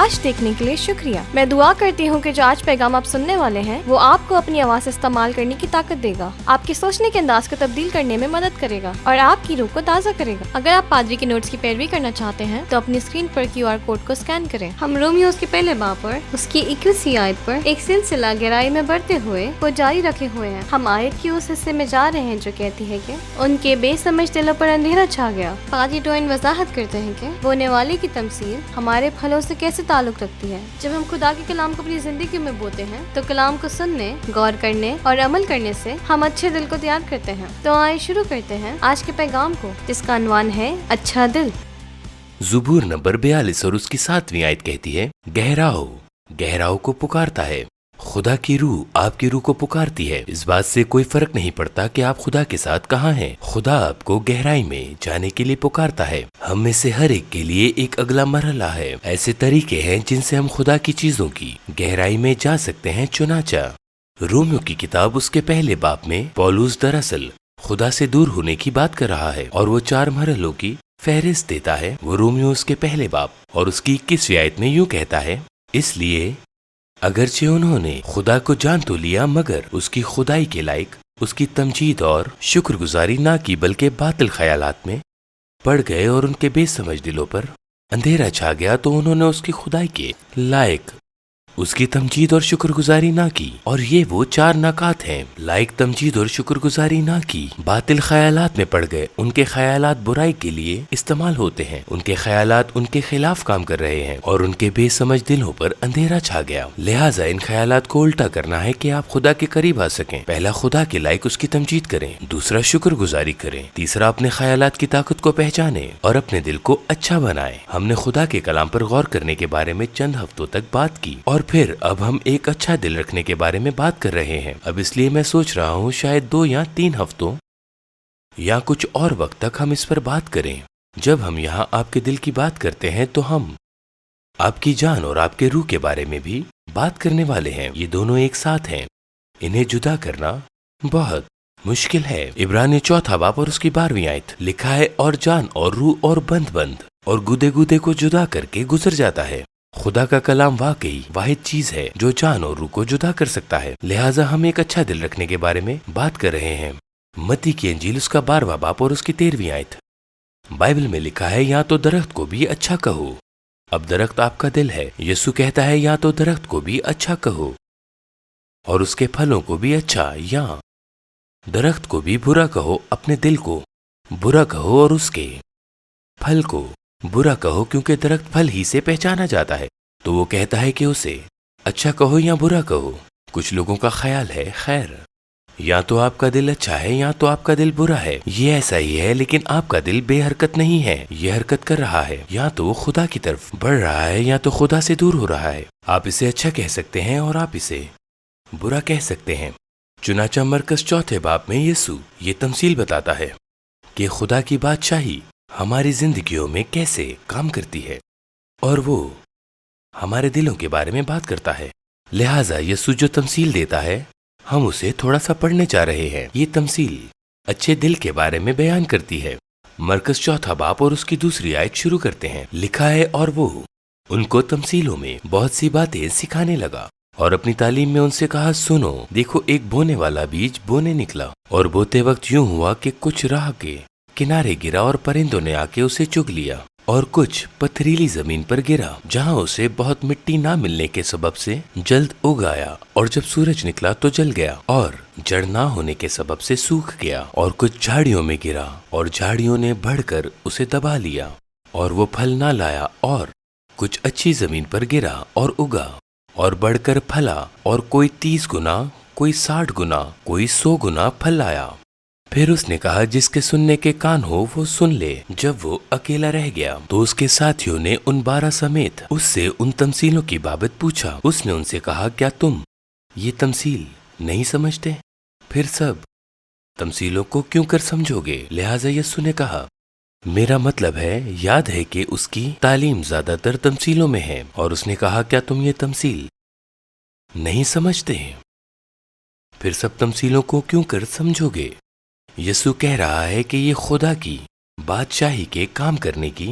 آج دیکھنے کے لیے شکریہ۔ میں دعا کرتی ہوں کہ جو آج پیغام آپ سننے والے ہیں وہ آپ کو اپنی آواز استعمال کرنے کی طاقت دے گا، آپ کے سوچنے کے انداز کو تبدیل کرنے میں مدد کرے گا اور آپ کی روح کو تازہ کرے گا۔ اگر آپ پادری کے نوٹس کی پیروی کرنا چاہتے ہیں تو اپنی اسکرین پر QR کوڈ کو اسکین کریں۔ ہم رومیوز کے پہلے باب پر اس کی 21 آیت پر ایک سلسلہ گہرائی میں بڑھتے ہوئے وہ جاری رکھے ہوئے ہیں۔ ہم آیت کی اس حصے میں جا رہے ہیں جو کہتی ہے کہ ان کے بے سمجھ دلوں پر اندھیرا چھا گیا۔ پادری ڈوئن وضاحت کرتے ہیں کہ بونے والے کی تمثیل ہمارے پھلوں سے کیسے تعلق رکھتی ہے۔ جب ہم خدا کے کلام کو اپنی زندگی میں بوتے ہیں تو کلام کو سننے، غور کرنے اور عمل کرنے سے ہم اچھے دل کو تیار کرتے ہیں۔ تو آئے شروع کرتے ہیں آج کے پیغام کو، جس کا عنوان ہے اچھا دل۔ زبور نمبر 42 اور اس کی 7ویں آیت کہتی ہے، گہراؤ گہراؤ کو پکارتا ہے۔ خدا کی روح آپ کی روح کو پکارتی ہے۔ اس بات سے کوئی فرق نہیں پڑتا کہ آپ خدا کے ساتھ کہاں ہیں، خدا آپ کو گہرائی میں جانے کے لیے پکارتا ہے۔ ہم میں سے ہر ایک کے لیے ایک اگلا مرحلہ ہے۔ ایسے طریقے ہیں جن سے ہم خدا کی چیزوں کی گہرائی میں جا سکتے ہیں۔ چنانچہ رومیو کی کتاب اس کے پہلے باب میں پولس دراصل خدا سے دور ہونے کی بات کر رہا ہے اور وہ 4 مرحلوں کی فہرست دیتا ہے۔ وہ رومیو اس کے پہلے باب اور اس کی 21ویں آیت میں یوں کہتا ہے، اس لیے اگرچہ انہوں نے خدا کو جان تو لیا مگر اس کی خدائی کے لائق اس کی تمجید اور شکر گزاری نہ کی، بلکہ باطل خیالات میں پڑ گئے اور ان کے بے سمجھ دلوں پر اندھیرا چھا گیا، تو انہوں نے اس کی خدائی کے لائق اس کی تمجید اور شکر گزاری نہ کی۔ اور یہ وہ 4 نکات ہیں، لائق تمجید اور شکر گزاری نہ کی، باطل خیالات میں پڑ گئے۔ ان کے خیالات برائی کے لیے استعمال ہوتے ہیں، ان کے خیالات ان کے خلاف کام کر رہے ہیں اور ان کے بے سمجھ دلوں پر اندھیرا چھا گیا۔ لہٰذا ان خیالات کو الٹا کرنا ہے کہ آپ خدا کے قریب آ سکیں۔ پہلا، خدا کے لائق اس کی تمجید کریں۔ دوسرا، شکر گزاری کریں۔ تیسرا، اپنے خیالات کی طاقت کو پہچانیں اور اپنے دل کو اچھا بنائیں۔ ہم نے خدا کے کلام پر غور کرنے کے بارے میں چند ہفتوں تک بات کی اور پھر اب ہم ایک اچھا دل رکھنے کے بارے میں بات کر رہے ہیں۔ اب اس لیے میں سوچ رہا ہوں شاید 2 یا 3 ہفتوں یا کچھ اور وقت تک ہم اس پر بات کریں۔ جب ہم یہاں آپ کے دل کی بات کرتے ہیں تو ہم آپ کی جان اور آپ کے روح کے بارے میں بھی بات کرنے والے ہیں۔ یہ دونوں ایک ساتھ ہیں، انہیں جدا کرنا بہت مشکل ہے۔ عبرانی 4 باب اور اس کی 12ویں آیت لکھا ہے، اور جان اور روح اور بند بند اور گودے گودے کو جدا کر کے گزر جاتا ہے۔ خدا کا کلام واقعی واحد چیز ہے جو جان اور روح کو جدا کر سکتا ہے۔ لہٰذا ہم ایک اچھا دل رکھنے کے بارے میں بات کر رہے ہیں۔ متی کی انجیل اس کا 12واں باب اور اس کی 13ویں آیت، بائبل میں لکھا ہے، یا تو درخت کو بھی اچھا کہو۔ اب درخت آپ کا دل ہے۔ یسوع کہتا ہے، یا تو درخت کو بھی اچھا کہو اور اس کے پھلوں کو بھی اچھا، یا درخت کو بھی برا کہو، اپنے دل کو برا کہو اور اس کے پھل کو برا کہو، کیونکہ درخت پھل ہی سے پہچانا جاتا ہے۔ تو وہ کہتا ہے کہ اسے اچھا کہو یا برا کہو۔ کچھ لوگوں کا خیال ہے، خیر، یا تو آپ کا دل اچھا ہے یا تو آپ کا دل برا ہے۔ یہ ایسا ہی ہے، لیکن آپ کا دل بے حرکت نہیں ہے، یہ حرکت کر رہا ہے، یا تو وہ خدا کی طرف بڑھ رہا ہے یا تو خدا سے دور ہو رہا ہے۔ آپ اسے اچھا کہہ سکتے ہیں اور آپ اسے برا کہہ سکتے ہیں۔ چنانچہ مرکز 4 باب میں یسوع یہ تمثیل بتاتا ہے کہ خدا کی بادشاہی ہماری زندگیوں میں کیسے کام کرتی ہے اور وہ ہمارے دلوں کے بارے میں بات کرتا ہے۔ لہٰذا یسوع جو تمثیل دیتا ہے ہم اسے تھوڑا سا پڑھنے جا رہے ہیں۔ یہ تمثیل اچھے دل کے بارے میں بیان کرتی ہے۔ مرکز 4 باب اور اس کی 2 آیت شروع کرتے ہیں، لکھا ہے، اور وہ ان کو تمثیلوں میں بہت سی باتیں سکھانے لگا اور اپنی تعلیم میں ان سے کہا، سنو، دیکھو، ایک بونے والا بیج بونے نکلا، اور بوتے وقت یوں ہوا کہ کچھ راہ کے کنارے گرا اور پرندوں نے آ کے اسے چگ لیا، اور کچھ پتھریلی زمین پر گرا جہاں اسے بہت مٹی نہ ملنے کے سبب سے جلد اگ آیا، اور جب سورج نکلا تو جل گیا، اور جڑ نہ ہونے کے سبب سے سوکھ گیا۔ اور کچھ جھاڑیوں میں گرا اور جھاڑیوں نے بڑھ کر اسے دبا لیا اور وہ پھل نہ لایا، اور کچھ اچھی زمین پر گرا اور اگا اور بڑھ کر پھلا، اور کوئی 30 گنا، کوئی 60 گنا، کوئی 100 گنا پھل لایا۔ پھر اس نے کہا، جس کے سننے کے کان ہو وہ سن لے۔ جب وہ اکیلا رہ گیا تو اس کے ساتھیوں نے ان 12 سمیت اس سے ان تمثیلوں کی بابت پوچھا۔ اس نے ان سے کہا، کیا تم یہ تمثیل نہیں سمجھتے؟ پھر سب تمثیلوں کو کیوں کر سمجھو گے؟ لہٰذا یسوع نے کہا، میرا مطلب ہے، یاد ہے کہ اس کی تعلیم زیادہ تر تمثیلوں میں ہے۔ اور اس نے کہا، کیا تم یہ تمثیل نہیں سمجھتے؟ پھر سب تمثیلوں کو کیوں کر سمجھو گے؟ یسوع کہہ رہا ہے کہ یہ خدا کی بادشاہی کے کام کرنے کی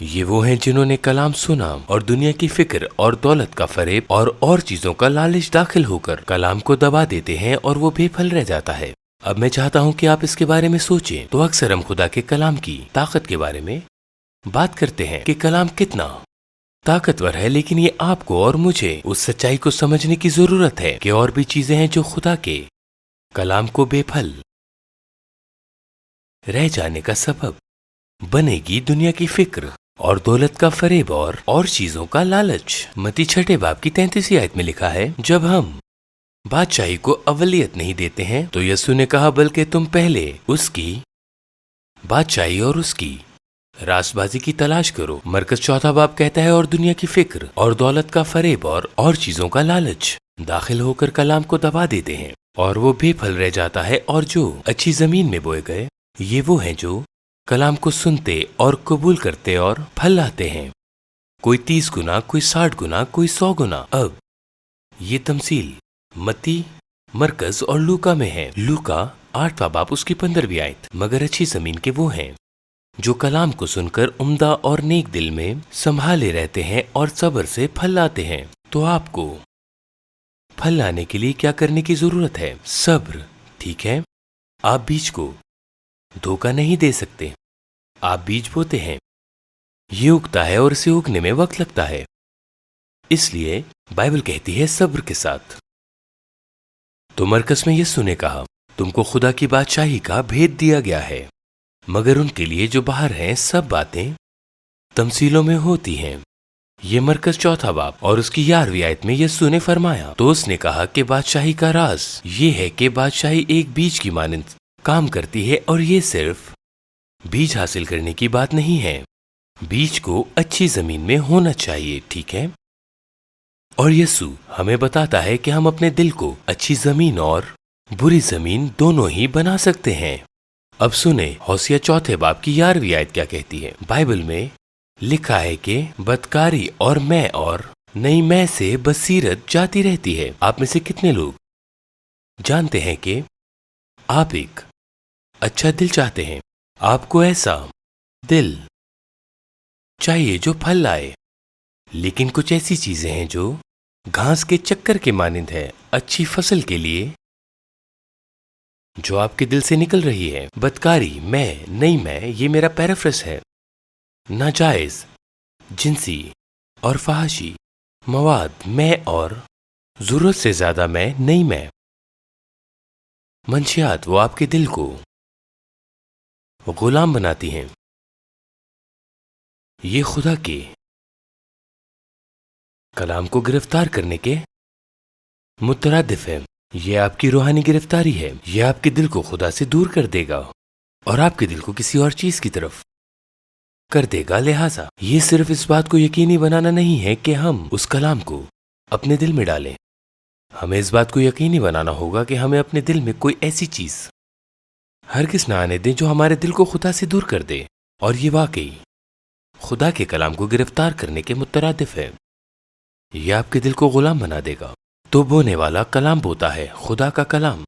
یہ وہ ہیں جنہوں نے کلام سنا اور دنیا کی فکر اور دولت کا فریب اور چیزوں کا لالچ داخل ہو کر کلام کو دبا دیتے ہیں اور وہ بے پھل رہ جاتا ہے۔ اب میں چاہتا ہوں کہ آپ اس کے بارے میں سوچیں۔ تو اکثر ہم خدا کے کلام کی طاقت کے بارے میں بات کرتے ہیں کہ کلام کتنا طاقتور ہے، لیکن یہ آپ کو اور مجھے اس سچائی کو سمجھنے کی ضرورت ہے کہ اور بھی چیزیں ہیں جو خدا کے کلام کو بے پھل رہ جانے کا سبب بنے گی۔ دنیا کی فکر اور دولت کا فریب اور چیزوں کا لالچ۔ متی 6 باب کی 33 آیت میں لکھا ہے، جب ہم بادشاہی کو اولیت نہیں دیتے ہیں تو یسوع نے کہا بلکہ تم پہلے اس کی بادشاہی اور اس کی راست بازی کی تلاش کرو۔ مرکز 4 باب کہتا ہے، اور دنیا کی فکر اور دولت کا فریب اور چیزوں کا لالچ داخل ہو کر کلام کو دبا دیتے ہیں اور وہ بے پھل رہ جاتا ہے۔ اور جو اچھی زمین میں بوئے گئے یہ وہ ہیں جو کلام کو سنتے اور قبول کرتے اور پھل لاتے ہیں، کوئی 30 گنا، کوئی 60 گنا، کوئی 100 گنا۔ اب یہ تمثیل متی، مرکز اور لوکا میں ہے۔ لوکا 8 باب اس کی 15 آیت۔ مگر اچھی زمین کے وہ ہیں جو کلام کو سن کر عمدہ اور نیک دل میں سنبھالے رہتے ہیں اور صبر سے پھل لاتے ہیں۔ تو آپ کو پھل لانے کے لیے کیا کرنے کی ضرورت ہے؟ صبر، ٹھیک ہے؟ آپ بیج کو دھوکہ نہیں دے سکتے۔ آپ بیج بوتے ہیں، یہ اگتا ہے اور اسے اگنے میں وقت لگتا ہے، اس لیے بائبل کہتی ہے صبر کے ساتھ۔ تو مرکز میں یسوع نے کہا، تم کو خدا کی بادشاہی کا بھید دیا گیا ہے، مگر ان کے لیے جو باہر ہیں سب باتیں تمثیلوں میں ہوتی ہیں۔ یہ مرکز 4 باب اور اس کی 11 آیت میں یسوع نے فرمایا، تو اس نے کہا کہ بادشاہی کا راز یہ ہے کہ بادشاہی ایک بیج کی مانند کام کرتی ہے، اور یہ صرف بیج حاصل کرنے کی بات نہیں ہے، بیج کو اچھی زمین میں ہونا چاہیے، ٹھیک ہے؟ اور یسوع ہمیں بتاتا ہے کہ ہم اپنے دل کو اچھی زمین اور بری زمین دونوں ہی بنا سکتے ہیں۔ اب سنیں ہوسیہ 4 باب کی 11 آیت کیا کہتی ہے۔ بائبل میں لکھا ہے کہ بدکاری اور میں اور نئی میں سے بصیرت جاتی رہتی ہے۔ آپ میں سے کتنے لوگ جانتے ہیں کہ آپ ایک اچھا دل چاہتے ہیں؟ آپ کو ایسا دل چاہیے جو پھل لائے، لیکن کچھ ایسی چیزیں ہیں جو گھاس کے چکر کے مانند ہے اچھی فصل کے لیے جو آپ کے دل سے نکل رہی ہے۔ بدکاری، میں، نئی میں، یہ میرا پیرافرس ہے۔ ناجائز، جنسی اور فحاشی مواد، میں اور ضرورت سے زیادہ میں، نئی میں، منشیات وہ آپ کے دل کو غلام بناتی ہیں۔ یہ خدا کے کلام کو گرفتار کرنے کے مترادف ہے۔ یہ آپ کی روحانی گرفتاری ہے۔ یہ آپ کے دل کو خدا سے دور کر دے گا اور آپ کے دل کو کسی اور چیز کی طرف کر دے گا۔ لہٰذا یہ صرف اس بات کو یقینی بنانا نہیں ہے کہ ہم اس کلام کو اپنے دل میں ڈالیں، ہمیں اس بات کو یقینی بنانا ہوگا کہ ہمیں اپنے دل میں کوئی ایسی چیز ہرگز نہ آنے دیں جو ہمارے دل کو خدا سے دور کر دے، اور یہ واقعی خدا کے کلام کو گرفتار کرنے کے مترادف ہے۔ یہ آپ کے دل کو غلام بنا دے گا۔ تو بونے والا کلام بوتا ہے، خدا کا کلام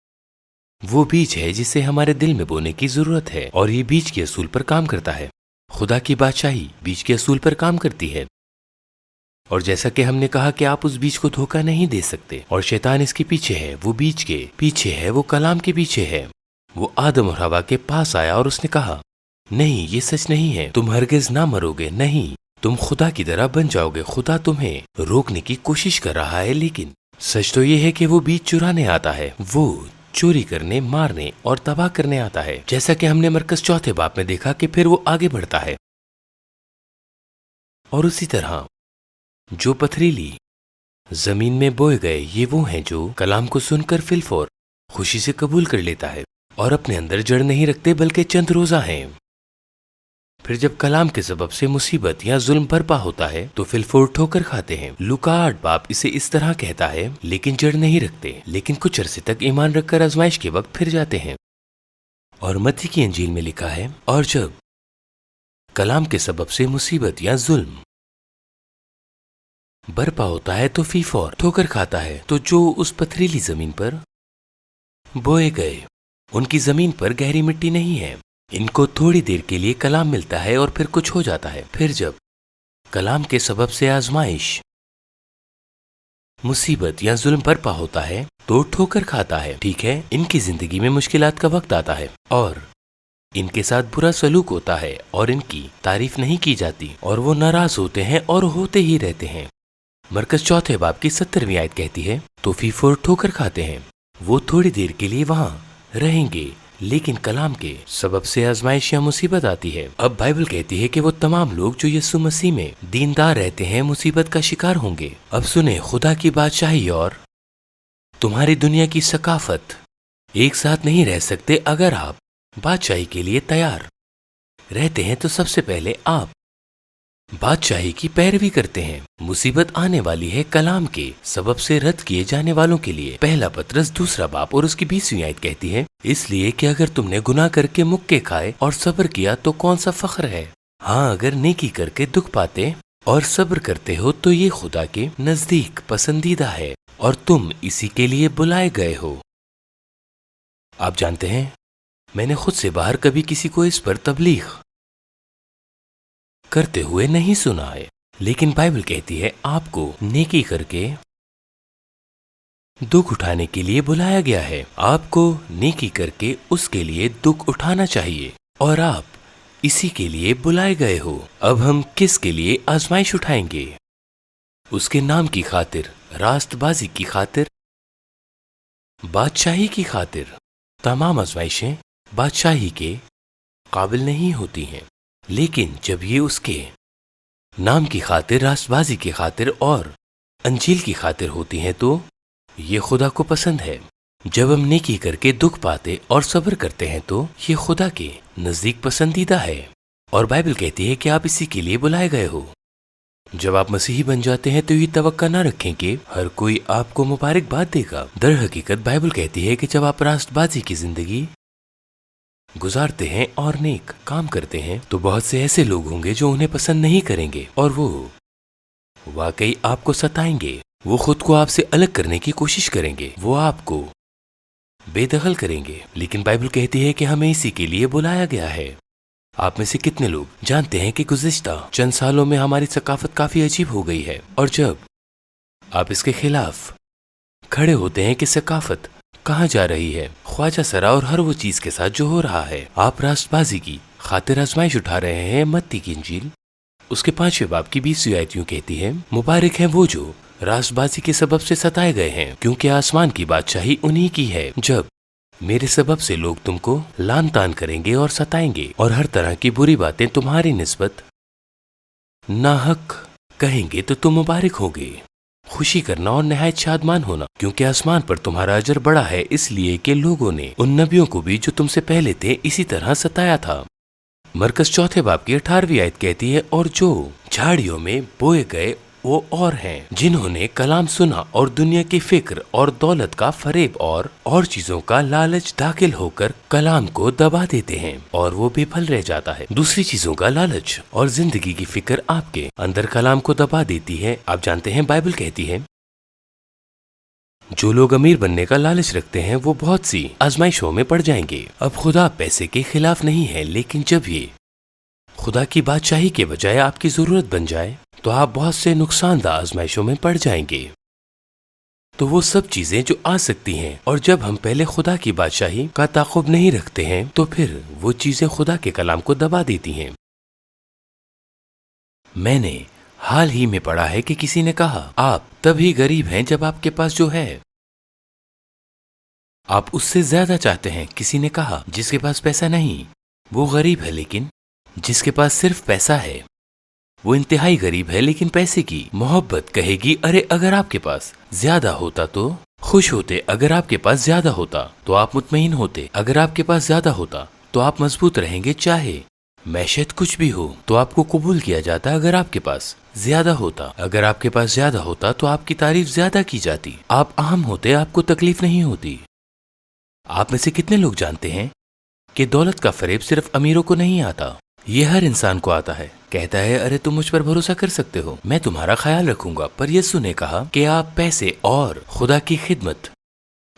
وہ بیج ہے جسے ہمارے دل میں بونے کی ضرورت ہے، اور یہ بیج کے اصول پر کام کرتا ہے۔ خدا کی بادشاہی بیج کے اصول پر کام کرتی ہے، اور جیسا کہ ہم نے کہا کہ آپ اس بیج کو دھوکہ نہیں دے سکتے، اور شیطان اس کے پیچھے ہے، وہ بیج کے پیچھے ہے، وہ کلام کے پیچھے ہے۔ وہ آدم اور حوا کے پاس آیا اور اس نے کہا، نہیں، یہ سچ نہیں ہے، تم ہرگز نہ مرو گے، نہیں، تم خدا کی طرح بن جاؤ گے۔ خدا تمہیں روکنے کی کوشش کر رہا ہے، لیکن سچ تو یہ ہے کہ وہ بیج چرانے آتا ہے، وہ چوری کرنے، مارنے اور تباہ کرنے آتا ہے، جیسا کہ ہم نے مرکز 4 باب میں دیکھا کہ پھر وہ آگے بڑھتا ہے۔ اور اسی طرح جو پتھریلی زمین میں بوئے گئے یہ وہ ہیں جو کلام کو سن کر فی الفور خوشی سے قبول کر لیتا ہے اور اپنے اندر جڑ نہیں رکھتے بلکہ چند روزہ ہیں۔ پھر جب کلام کے سبب سے مصیبت یا ظلم برپا ہوتا ہے تو فی الفور ٹھوکر کھاتے ہیں۔ لوکا 8 باب اسے اس طرح کہتا ہے، لیکن جڑ نہیں رکھتے، لیکن کچھ عرصے تک ایمان رکھ کر آزمائش کے وقت پھر جاتے ہیں۔ اور متی کی انجیل میں لکھا ہے، اور جب کلام کے سبب سے مصیبت یا ظلم برپا ہوتا ہے تو فی فور ٹھوکر کھاتا ہے۔ تو جو اس پتھریلی زمین پر بوئے گئے ان کی زمین پر گہری مٹی نہیں ہے، ان کو تھوڑی دیر کے لیے کلام ملتا ہے اور پھر کچھ ہو جاتا ہے. پھر جب کلام کے سبب سے آزمائش، مصیبت یا ظلم برپا ہوتا ہے تو ٹھوکر کھاتا ہے. ٹھیک ہے، ان کی زندگی میں مشکلات کا وقت آتا ہے اور ان کے ساتھ برا سلوک ہوتا ہے اور ان کی تعریف نہیں کی جاتی اور وہ ناراض ہوتے ہیں اور ہوتے ہی رہتے ہیں. مرکز 4 باب کی 70ویں آیت کہتی ہے تو فی ٹھوکر کھاتے ہیں. وہ تھوڑی دیر کے لیے وہاں رہیں گے لیکن کلام کے سبب سے آزمائش یا مصیبت آتی ہے. اب بائبل کہتی ہے کہ وہ تمام لوگ جو یسوع مسیح میں دیندار رہتے ہیں مصیبت کا شکار ہوں گے. اب سنیں، خدا کی بادشاہی اور تمہاری دنیا کی ثقافت ایک ساتھ نہیں رہ سکتے. اگر آپ بادشاہی کے لیے تیار رہتے ہیں تو سب سے پہلے آپ بادشاہی کی پیروی کرتے ہیں. مصیبت آنے والی ہے کلام کے سبب سے رد کیے جانے والوں کے لیے. پہلا پطرس 2 باب اور اس کی 20ویں آیت کہتی ہے اس لیے کہ اگر تم نے گناہ کر کے مکے کھائے اور صبر کیا تو کون سا فخر ہے. ہاں، اگر نیکی کر کے دکھ پاتے اور صبر کرتے ہو تو یہ خدا کے نزدیک پسندیدہ ہے اور تم اسی کے لیے بلائے گئے ہو. آپ جانتے ہیں، میں نے خود سے باہر کبھی کسی کو اس پر تبلیغ کرتے ہوئے نہیں سنا ہے، لیکن بائبل کہتی ہے آپ کو نیکی کر کے دکھ اٹھانے کے لیے بلایا گیا ہے. آپ کو نیکی کر کے اس کے لیے دکھ اٹھانا چاہیے اور آپ اسی کے لیے بلائے گئے ہو. اب ہم کس کے لیے آزمائش اٹھائیں گے؟ اس کے نام کی خاطر، راست بازی کی خاطر، بادشاہی کی خاطر. تمام آزمائشیں بادشاہی کے قابل نہیں ہوتی ہیں، لیکن جب یہ اس کے نام کی خاطر، راست بازی کی خاطر اور انجیل کی خاطر ہوتی ہیں تو یہ خدا کو پسند ہے. جب ہم نیکی کر کے دکھ پاتے اور صبر کرتے ہیں تو یہ خدا کے نزدیک پسندیدہ ہے اور بائبل کہتی ہے کہ آپ اسی کے لیے بلائے گئے ہو. جب آپ مسیحی بن جاتے ہیں تو یہ توقع نہ رکھیں کہ ہر کوئی آپ کو مبارکباد دے گا. در حقیقت بائبل کہتی ہے کہ جب آپ راست بازی کی زندگی گزارتے ہیں اور نیک کام کرتے ہیں تو بہت سے ایسے لوگ ہوں گے جو انہیں پسند نہیں کریں گے اور وہ واقعی آپ کو ستائیں گے. وہ خود کو آپ سے الگ کرنے کی کوشش کریں گے، وہ آپ کو بے دخل کریں گے. لیکن بائبل کہتی ہے کہ ہمیں اسی کے لیے بلایا گیا ہے. آپ میں سے کتنے لوگ جانتے ہیں کہ گزشتہ چند سالوں میں ہماری ثقافت کافی عجیب ہو گئی ہے اور جب آپ اس کے خلاف کھڑے ہوتے ہیں کہ ثقافت کہاں جا رہی ہے، خواجہ سرا اور ہر وہ چیز کے ساتھ جو ہو رہا ہے، آپ راست بازی کی خاطر آزمائش اٹھا رہے ہیں. متی کی انجیل اس کے 5 باب کی 20ویں آیت یوں کہتی ہے مبارک ہیں وہ جو راست بازی کے سبب سے ستائے گئے ہیں کیونکہ آسمان کی بادشاہی انہی کی ہے. جب میرے سبب سے لوگ تم کو لان تان کریں گے اور ستائیں گے اور ہر طرح کی بری باتیں تمہاری نسبت ناحق کہیں گے تو تم مبارک ہوگے. خوشی کرنا اور نہایت شادمان ہونا کیونکہ آسمان پر تمہارا اجر بڑا ہے، اس لیے کہ لوگوں نے ان نبیوں کو بھی جو تم سے پہلے تھے اسی طرح ستایا تھا. مرکز 4 باب کی 18ویں آیت کہتی ہے اور جو جھاڑیوں میں بوئے گئے وہ اور ہیں جنہوں نے کلام سنا اور دنیا کی فکر اور دولت کا فریب اور چیزوں کا لالچ داخل ہو کر کلام کو دبا دیتے ہیں اور وہ بے پھل رہ جاتا ہے. دوسری چیزوں کا لالچ اور زندگی کی فکر آپ کے اندر کلام کو دبا دیتی ہے. آپ جانتے ہیں بائبل کہتی ہے جو لوگ امیر بننے کا لالچ رکھتے ہیں وہ بہت سی آزمائشوں میں پڑ جائیں گے. اب خدا پیسے کے خلاف نہیں ہے، لیکن جب یہ خدا کی بادشاہی کے بجائے آپ کی ضرورت بن جائے تو آپ بہت سے نقصان دہ آزمائشوں میں پڑ جائیں گے. تو وہ سب چیزیں جو آ سکتی ہیں اور جب ہم پہلے خدا کی بادشاہی کا تعاقب نہیں رکھتے ہیں تو پھر وہ چیزیں خدا کے کلام کو دبا دیتی ہیں. میں نے حال ہی میں پڑھا ہے کہ کسی نے کہا آپ تبھی غریب ہیں جب آپ کے پاس جو ہے آپ اس سے زیادہ چاہتے ہیں. کسی نے کہا جس کے پاس پیسہ نہیں وہ غریب ہے، لیکن جس کے پاس صرف پیسہ ہے وہ انتہائی غریب ہے. لیکن پیسے کی محبت کہے گی ارے اگر آپ کے پاس زیادہ ہوتا تو خوش ہوتے، اگر آپ کے پاس زیادہ ہوتا تو آپ مطمئن ہوتے، اگر آپ کے پاس زیادہ ہوتا تو آپ مضبوط رہیں گے. چاہے معیشت کچھ بھی ہو تو آپ کو قبول کیا جاتا. اگر آپ کے پاس زیادہ ہوتا، اگر آپ کے پاس زیادہ ہوتا تو آپ کی تعریف زیادہ کی جاتی، آپ اہم ہوتے، آپ کو تکلیف نہیں ہوتی. آپ میں سے کتنے لوگ جانتے ہیں کہ دولت کا فریب صرف امیروں کو نہیں آتا، یہ ہر انسان کو آتا ہے. کہتا ہے ارے تم مجھ پر بھروسہ کر سکتے ہو، میں تمہارا خیال رکھوں گا. پر یسوع نے کہا کہ آپ پیسے اور خدا کی خدمت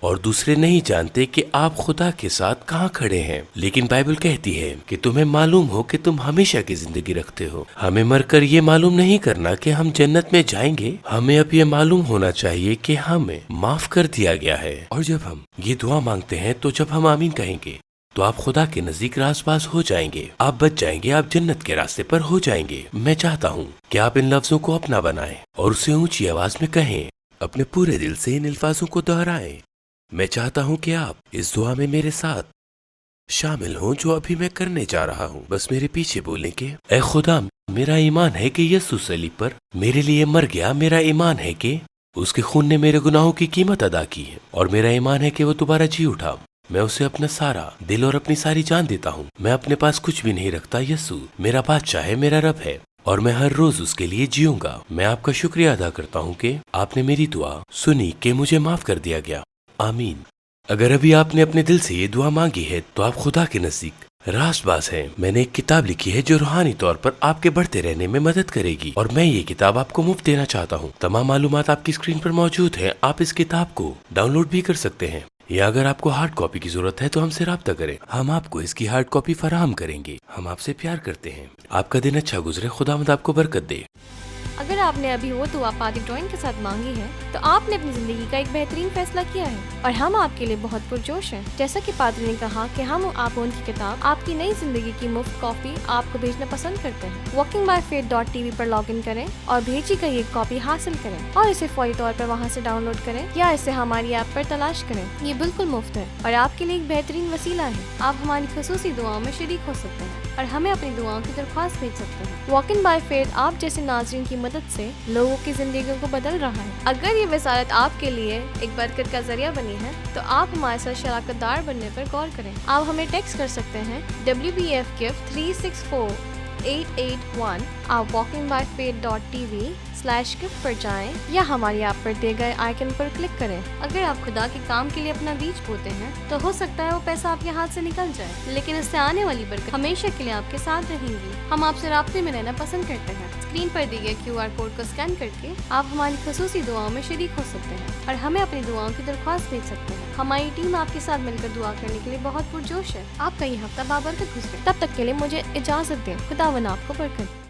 اور دوسرے نہیں جانتے کہ آپ خدا کے ساتھ کہاں کھڑے ہیں۔ لیکن بائبل کہتی ہے کہ تمہیں معلوم ہو کہ تم ہمیشہ کی زندگی رکھتے ہو۔ ہمیں مر کر یہ معلوم نہیں کرنا کہ ہم جنت میں جائیں گے، ہمیں اب یہ معلوم ہونا چاہیے کہ ہمیں معاف کر دیا گیا ہے۔ اور جب ہم یہ دعا مانگتے ہیں تو جب ہم آمین کہیں گے تو آپ خدا کے نزدیک راز باز ہو جائیں گے، آپ بچ جائیں گے، آپ جنت کے راستے پر ہو جائیں گے۔ میں چاہتا ہوں کہ آپ ان لفظوں کو اپنا بنائیں اور اسے اونچی آواز میں کہیں، اپنے پورے دل سے ان الفاظوں کو دہرائیں۔ میں چاہتا ہوں کہ آپ اس دعا میں میرے ساتھ شامل ہوں جو ابھی میں کرنے جا رہا ہوں۔ بس میرے پیچھے بولیں کہ اے خدا، میرا ایمان ہے کہ یسوع صلیب پر میرے لیے مر گیا، میرا ایمان ہے کہ اس کے خون نے میرے گناہوں کی قیمت ادا کی ہے، اور میرا ایمان ہے کہ وہ دوبارہ جی اٹھا۔ میں اسے اپنا سارا دل اور اپنی ساری جان دیتا ہوں۔ میں اپنے پاس کچھ بھی نہیں رکھتا۔ یسوع میرا بادشاہ ہے، میرا رب ہے، اور میں ہر روز اس کے لیے جیوں گا۔ میں آپ کا شکریہ ادا کرتا ہوں کہ آپ نے میری دعا سنی، کہ مجھے معاف کر دیا گیا۔ آمین۔ اگر ابھی آپ نے اپنے دل سے یہ دعا مانگی ہے تو آپ خدا کے نزدیک راست باز ہیں۔ میں نے ایک کتاب لکھی ہے جو روحانی طور پر آپ کے بڑھتے رہنے میں مدد کرے گی، اور میں یہ کتاب آپ کو مفت دینا چاہتا ہوں۔ تمام معلومات آپ کی اسکرین پر موجود ہیں۔ آپ اس کتاب کو ڈاؤن لوڈ بھی کر سکتے ہیں، یا اگر آپ کو ہارڈ کاپی کی ضرورت ہے تو ہم سے رابطہ کریں، ہم آپ کو اس کی ہارڈ کاپی فراہم کریں گے۔ ہم آپ سے پیار کرتے ہیں۔ آپ کا دن اچھا گزرے۔ خداوند آپ کو برکت دے۔ اگر آپ نے ابھی وہ دعا پادری ڈوین کے ساتھ مانگی ہے تو آپ نے اپنی زندگی کا ایک بہترین فیصلہ کیا ہے، اور ہم آپ کے لیے بہت پرجوش ہیں۔ جیسا کہ پادری نے کہا کہ ہم آپ ان کی کتاب آپ کی نئی زندگی کی مفت کاپی آپ کو بھیجنا پسند کرتے ہیں۔ walkingbyfaith.tv پر لاگ ان کریں اور بھیجی گئی ایک کاپی حاصل کریں، اور اسے فوری طور پر وہاں سے ڈاؤن لوڈ کریں یا اسے ہماری ایپ پر تلاش کریں۔ یہ بالکل مفت ہے اور آپ کے لیے ایک بہترین وسیلہ ہے۔ آپ ہماری خصوصی دعاؤں میں شریک ہو سکتے ہیں اور ہمیں اپنی دعاؤں کی درخواست بھیج سکتے ہیں۔ واکنگ بائی فیتھ آپ جیسے ناظرین کی مدد سے لوگوں کی زندگیوں کو بدل رہا ہے۔ اگر یہ وزارت آپ کے لیے ایک برکت کا ذریعہ بنی ہے تو آپ ہمارے ساتھ شراکت دار بننے پر غور کریں۔ آپ ہمیں ٹیکسٹ کر سکتے ہیں WBF gift 364881۔ آپ walkingbyfaith.tv/gift پر جائیں یا ہماری ایپ پر دیے گئے آئیکن پر کلک کریں۔ اگر آپ خدا کے کام کے لیے اپنا بیج بوتے ہیں تو ہو سکتا ہے وہ پیسہ آپ کے ہاتھ سے نکل جائے، لیکن اس سے آنے والی برکت ہمیشہ کے لیے آپ کے ساتھ رہیں گی۔ ہم آپ سے رابطے میں رہنا پسند کرتے ہیں۔ اسکرین پر دیے گئے QR کوڈ کو اسکین کر کے آپ ہماری خصوصی دعاؤں میں شریک ہو سکتے ہیں اور ہمیں اپنی دعاؤں کی درخواست بھیج سکتے ہیں۔ ہماری ٹیم آپ کے ساتھ مل کر دعا کرنے کے لیے بہت پرجوش ہے۔ آپ کا یہ ہفتہ بابرکت گزرے۔ تب تک کے لیے مجھے اجازت دیں۔ خداوند آپ کو برکت۔